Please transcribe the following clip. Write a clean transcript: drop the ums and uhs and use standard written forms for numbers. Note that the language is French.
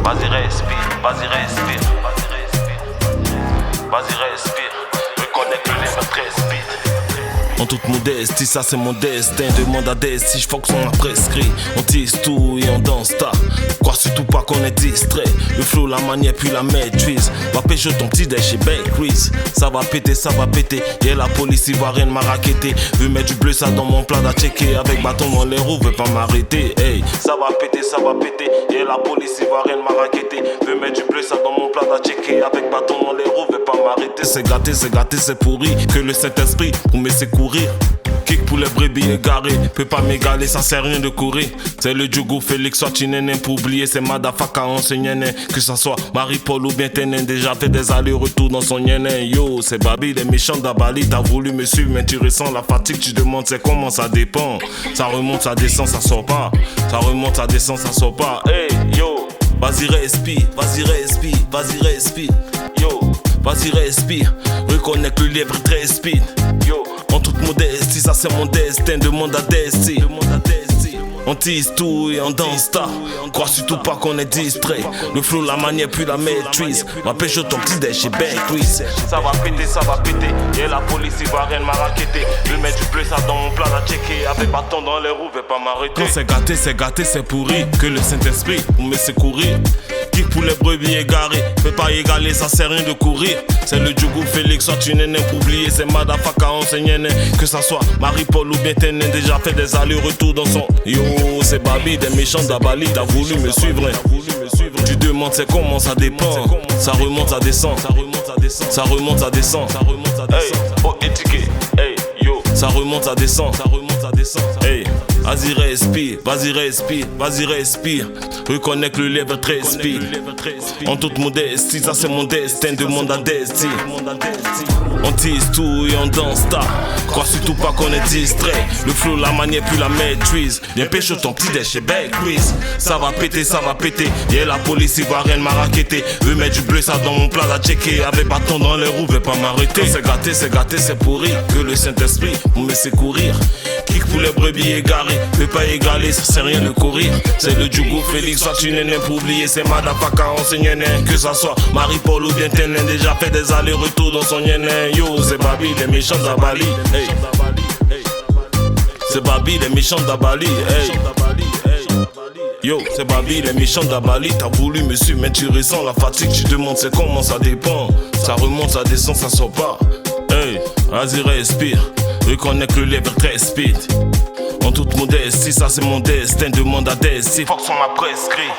Vas-y respire, vas-y respire, vas-y respire, vas-y respire, reconnais que les mains très speed. En toute modestie, ça c'est mon destin. Demande à Des si je fonctionne on a prescrit. On tisse tout et on danse ta. Crois surtout pas qu'on est distrait. Le flow, la manière puis la maîtrise. Va pêcher ton petit déchet chez Bakeries. Ça va péter, ça va péter. Yeah, la police ivoirienne m'a raquetté. Veut mettre du bleu ça dans mon plat d'à checker. Avec bâton dans les roues, veut pas m'arrêter. Hey, ça va péter, ça va péter. Yeah, la police ivoirienne m'a raquetté. Veut mettre du bleu ça dans mon plat d'à checker. Avec bâton dans les roues, veut pas m'arrêter. C'est gâté, c'est pourri. Que le Saint-Esprit pour me secourir. Kick pour les brebis égarés, peut pas m'égaler, ça sert rien de courir. C'est le Djougou Félix, soit Tinenen pour oublier, c'est Madafaka enseignant. Que ça soit Marie-Paul ou bien Tenen, déjà fait des allers-retours dans son yénen. Yo, c'est Babi, les méchants d'Abali, t'as voulu me suivre, mais tu ressens la fatigue, tu demandes c'est comment ça dépend. Ça remonte, ça descend, ça sort pas. Ça remonte, ça descend, ça sort pas. Hey, yo, vas-y respire, vas-y respire, vas-y respire. Yo, vas-y respire, reconnais que le lièvre est très speed. Yo, en toute modestie, ça c'est mon destin. Demande à Desti. On tisse tout et on danse ta. Crois surtout pas qu'on est distrait. Le flow, la manière puis la maîtrise. Ma pêche ton petit déchet chez Bakeries. Ça va péter, ça va péter. Et la police ivoirienne m'a raquetté. Je vais mettre du bleu ça dans mon plat à checker. Avec bâton dans les roues, vais pas m'arrêter. Quand c'est gâté, c'est pourri. Que le Saint-Esprit pour me secourir. Kick pour les brebis égarés. Peut pas égaler, ça sert rien de courir. C'est le Djougou Félix, soit tu n'es pour oublier. C'est Madafaka enseignant. Que ça soit Marie-Paul ou bien Tenen, déjà fait des allers-retours dans son. Yo, c'est Babi, des méchants d'Abali. T'as voulu me suivre. Tu demandes c'est comment ça dépend. Ça remonte, ça descend. Ça remonte, ça descend. Hey, oh étiquette. Hey, yo. Ça remonte, ça descend. Hey, vas-y respire, vas-y respire, vas-y respire. Reconnais que le lèvre très speed. En toute modestie, ça c'est mon destin. Demande à Desti. On tisse tout et on danse ta. Crois surtout pas qu'on est distrait. Le flow, la manière puis la maîtrise. Viens pêcher ton petit déchet chez Bakeries. Ça va péter, ça va péter. Yeah, la police ivoirienne m'a raquetté. Veut mettre du bleu ça dans mon plat à checker. Avec bâton dans les roues, veut pas m'arrêter. C'est gâté, c'est pourri. Que le Saint-Esprit pour me secourir. Kick pour les brebis égarés. Veut pas égaler, ça sert rien de courir. C'est le Djougou Félix, soit tu n'es pour oublier. C'est Madafaka enseignant. Que ça soit Marie-Paul ou bien Tenen, déjà fait des allers-retours dans son yénen. Yo, c'est Babi, les méchants d'Abali. Hey. C'est Babi, les méchants d'Abali. Hey. Yo, c'est Babi, les méchants d'Abali. T'as voulu me suivre, mais tu ressens la fatigue. Tu demandes c'est comment ça dépend. Ça remonte, ça descend, ça sort pas. Hey, vas-y respire. Reconnais que le lèvre très speed. En toute modestie, ça c'est mon destin. Demande à Desti. Fox on m'a prescrit.